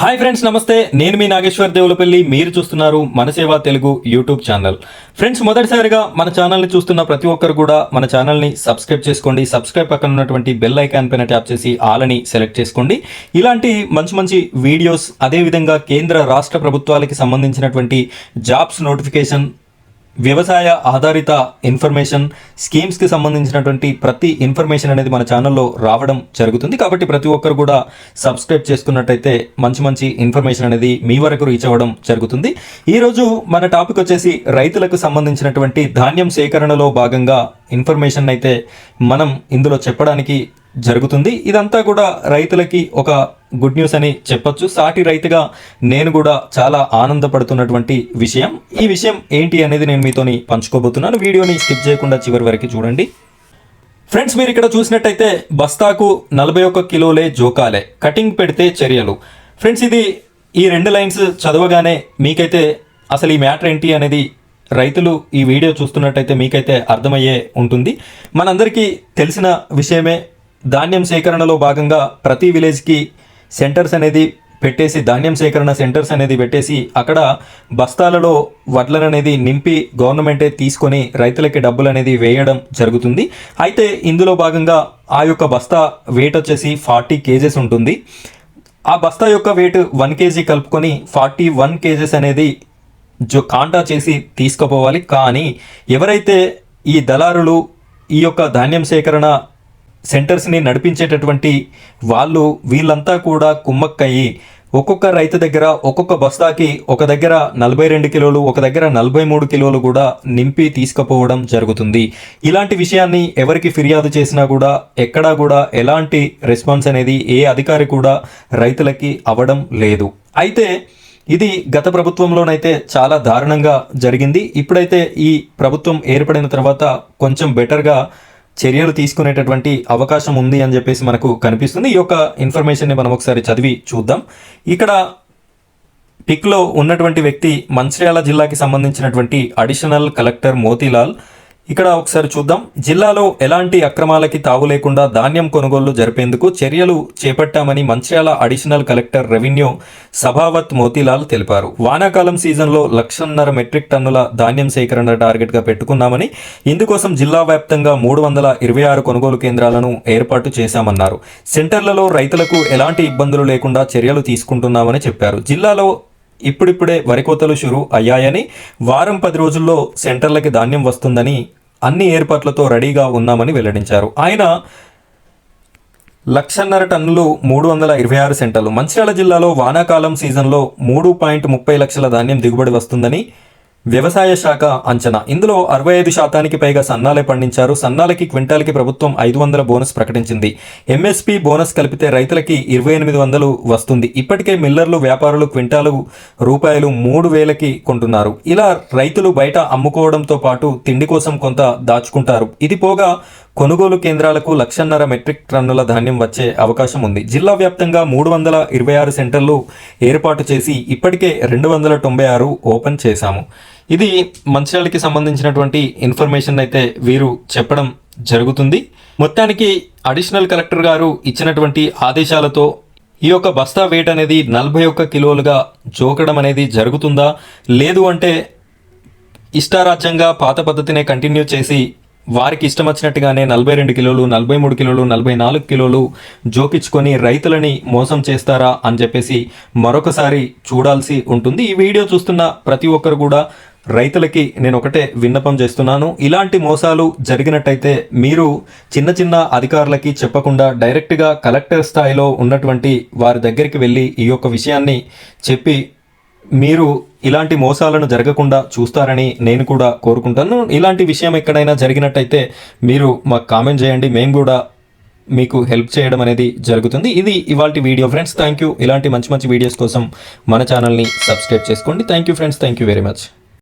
Hi friends, నమస్తే. నేను మీ నాగేశ్వర్ దేవులపల్లి. మీరు చూస్తున్నారు మన సేవ తెలుగు యూట్యూబ్ ఛానల్. ఫ్రెండ్స్, మొదటిసారిగా మన ఛానల్ని చూస్తున్న ప్రతి ఒక్కరు కూడా మన ఛానల్ని సబ్స్క్రైబ్ చేసుకోండి. సబ్స్క్రైబ్ పక్కన ఉన్నటువంటి బెల్ ఐకాన్ పైన ట్యాప్ చేసి ఆల్ అని సెలెక్ట్ చేసుకోండి. ఇలాంటి మంచి మంచి వీడియోస్, అదేవిధంగా కేంద్ర రాష్ట్ర ప్రభుత్వాలకి సంబంధించినటువంటి జాబ్స్ నోటిఫికేషన్, వ్యవసాయ ఆధారిత ఇన్ఫర్మేషన్, స్కీమ్స్కి సంబంధించినటువంటి ప్రతి ఇన్ఫర్మేషన్ అనేది మన ఛానల్లో రావడం జరుగుతుంది. కాబట్టి ప్రతి ఒక్కరు కూడా సబ్స్క్రైబ్ చేసుకున్నట్టయితే మంచి మంచి ఇన్ఫర్మేషన్ అనేది మీ వరకు రీచ్ అవ్వడం జరుగుతుంది. ఈరోజు మన టాపిక్ వచ్చేసి రైతులకు సంబంధించినటువంటి ధాన్యం సేకరణలో భాగంగా ఇన్ఫర్మేషన్ అయితే మనం ఇందులో చెప్పడానికి జరుగుతుంది. ఇదంతా కూడా రైతులకి ఒక గుడ్ న్యూస్ అని చెప్పొచ్చు. సాటి రైతుగా నేను కూడా చాలా ఆనందపడుతున్నటువంటి విషయం. ఈ విషయం ఏంటి అనేది నేను మీతోని పంచుకోబోతున్నాను. వీడియోని స్కిప్ చేయకుండా చివరి వరకు చూడండి. ఫ్రెండ్స్, మీరు ఇక్కడ చూసినట్టయితే బస్తాకు 41 కిలోలే జోకాలే, కటింగ్ పెడితే చర్యలు. ఫ్రెండ్స్, ఇది ఈ 2 లైన్స్ చదవగానే మీకైతే అసలు ఈ మ్యాటర్ ఏంటి అనేది రైతులు ఈ వీడియో చూస్తున్నట్టయితే మీకైతే అర్థమయ్యే ఉంటుంది. మనందరికీ తెలిసిన విషయమే. ధాన్యం సేకరణలో భాగంగా ప్రతి విలేజ్కి సెంటర్స్ అనేది పెట్టేసి, ధాన్యం సేకరణ సెంటర్స్ అనేది పెట్టేసి అక్కడ బస్తాలలో వడ్లను అనేది నింపి గవర్నమెంటే తీసుకొని రైతులకి డబ్బులు అనేది వేయడం జరుగుతుంది. అయితే ఇందులో భాగంగా ఆ యొక్క బస్తా వెయిట్ వచ్చేసి 40 కేజెస్ ఉంటుంది. ఆ బస్తా యొక్క వెయిట్ 1 కేజీ కలుపుకొని 41 కేజెస్ అనేది కాంటా చేసి తీసుకుపోవాలి. కానీ ఎవరైతే ఈ దళారులు ఈ యొక్క ధాన్యం సేకరణ సెంటర్స్ని నడిపించేటటువంటి వాళ్ళు, వీళ్ళంతా కూడా కుమ్మక్కయ్యి ఒక్కొక్క రైతు దగ్గర ఒక్కొక్క బస్తాకి ఒక దగ్గర 42 కిలోలు, ఒక దగ్గర 43 కిలోలు కూడా నింపి తీసుకుపోవడం జరుగుతుంది. ఇలాంటి విషయాన్ని ఎవరికి ఫిర్యాదు చేసినా కూడా ఎక్కడా కూడా ఎలాంటి రెస్పాన్స్ అనేది ఏ అధికారి కూడా రైతులకి అవ్వడం లేదు. అయితే ఇది గత ప్రభుత్వంలోనైతే చాలా దారుణంగా జరిగింది. ఇప్పుడైతే ఈ ప్రభుత్వం ఏర్పడిన తర్వాత కొంచెం బెటర్గా చర్యలు తీసుకునేటటువంటి అవకాశం ఉంది అని చెప్పేసి మనకు కనిపిస్తుంది. ఈ యొక్క ఇన్ఫర్మేషన్ని మనం ఒకసారి చదివి చూద్దాం. ఇక్కడ పిక్లో ఉన్నటువంటి వ్యక్తి మంచిర్యాల జిల్లాకి సంబంధించినటువంటి అడిషనల్ కలెక్టర్ మోతీలాల్. ఇక్కడ ఒకసారి చూద్దాం. జిల్లాలో ఎలాంటి అక్రమాలకి తావు లేకుండా ధాన్యం కొనుగోళ్లు జరిపేందుకు చర్యలు చేపట్టామని Mancherial additional collector revenue Sabhavath Motilal తెలిపారు. వానాకాలం సీజన్లో 1.5 మెట్రిక్ టన్నుల ధాన్యం సేకరణ టార్గెట్గా పెట్టుకున్నామని, ఇందుకోసం జిల్లా వ్యాప్తంగా 326 కొనుగోలు కేంద్రాలను ఏర్పాటు చేశామన్నారు. సెంటర్లలో రైతులకు ఎలాంటి ఇబ్బందులు లేకుండా చర్యలు తీసుకుంటున్నామని చెప్పారు. జిల్లాలో ఇప్పుడిప్పుడే వరి కోతలు షురు అయ్యాయని, వారం 10 రోజుల్లో సెంటర్లకి ధాన్యం వస్తుందని, అన్ని ఏర్పాట్లతో రెడీగా ఉన్నామని వెల్లడించారు. ఆయన 1.5 టన్నులు 326 సెంటర్లు. మంచిర్యాల జిల్లాలో వానాకాలం సీజన్లో 3.30 లక్షల ధాన్యం దిగుబడి వస్తుందని వ్యవసాయ శాఖ అంచనా. ఇందులో 65% పైగా సన్నాలే పండించారు. సన్నాలకి క్వింటాల్కి ప్రభుత్వం 500 బోనస్ ప్రకటించింది. ఎంఎస్పీ బోనస్ కలిపితే రైతులకి 2800 వస్తుంది. ఇప్పటికే మిల్లర్లు, వ్యాపారులు క్వింటాలు రూపాయలు 3000కి కొంటున్నారు. ఇలా రైతులు బయట అమ్ముకోవడంతో పాటు తిండి కోసం కొంత దాచుకుంటారు. ఇది పోగా కొనుగోలు కేంద్రాలకు 1.5 మెట్రిక్ టన్నుల ధాన్యం వచ్చే అవకాశం ఉంది. జిల్లా వ్యాప్తంగా 326 సెంటర్లు ఏర్పాటు చేసి ఇప్పటికే 296 ఓపెన్ చేశాము. ఇది మంచిర్యాలకి సంబంధించినటువంటి ఇన్ఫర్మేషన్ అయితే వీరు చెప్పడం జరుగుతుంది. మొత్తానికి అడిషనల్ కలెక్టర్ గారు ఇచ్చినటువంటి ఆదేశాలతో ఈ యొక్క బస్తా వెయిట్ అనేది 41 కిలోలుగా జోకడం అనేది జరుగుతుందా, లేదు అంటే ఇష్టారాజ్యంగా పాత పద్ధతినే కంటిన్యూ చేసి వారికి ఇష్టం వచ్చినట్టుగానే 42 కిలోలు, 43 కిలోలు, 44 కిలోలు జోకించుకొని రైతులని మోసం చేస్తారా అని చెప్పేసి మరొకసారి చూడాల్సి ఉంటుంది. ఈ వీడియో చూస్తున్న ప్రతి ఒక్కరు కూడా రైతులకి నేను ఒకటే విన్నపం చేస్తున్నాను. ఇలాంటి మోసాలు జరిగినట్టయితే మీరు చిన్న చిన్న అధికారులకి చెప్పకుండా డైరెక్ట్గా కలెక్టర్ స్థాయిలో ఉన్నటువంటి వారి దగ్గరికి వెళ్ళి ఈ యొక్క విషయాన్ని చెప్పి మీరు ఇలాంటి మోసాలను జరగకుండా చూస్తారని నేను కూడా కోరుకుంటాను. ఇలాంటి విషయం ఎక్కడైనా జరిగినట్టయితే మీరు మాకు కామెంట్ చేయండి. మేము కూడా మీకు హెల్ప్ చేయడం అనేది జరుగుతుంది. ఇది ఇవాల్టి వీడియో ఫ్రెండ్స్. Thank you. ఇలాంటి మంచి మంచి వీడియోస్ కోసం మన ఛానల్ని సబ్స్క్రైబ్ చేసుకోండి. Thank you friends. Thank you very much.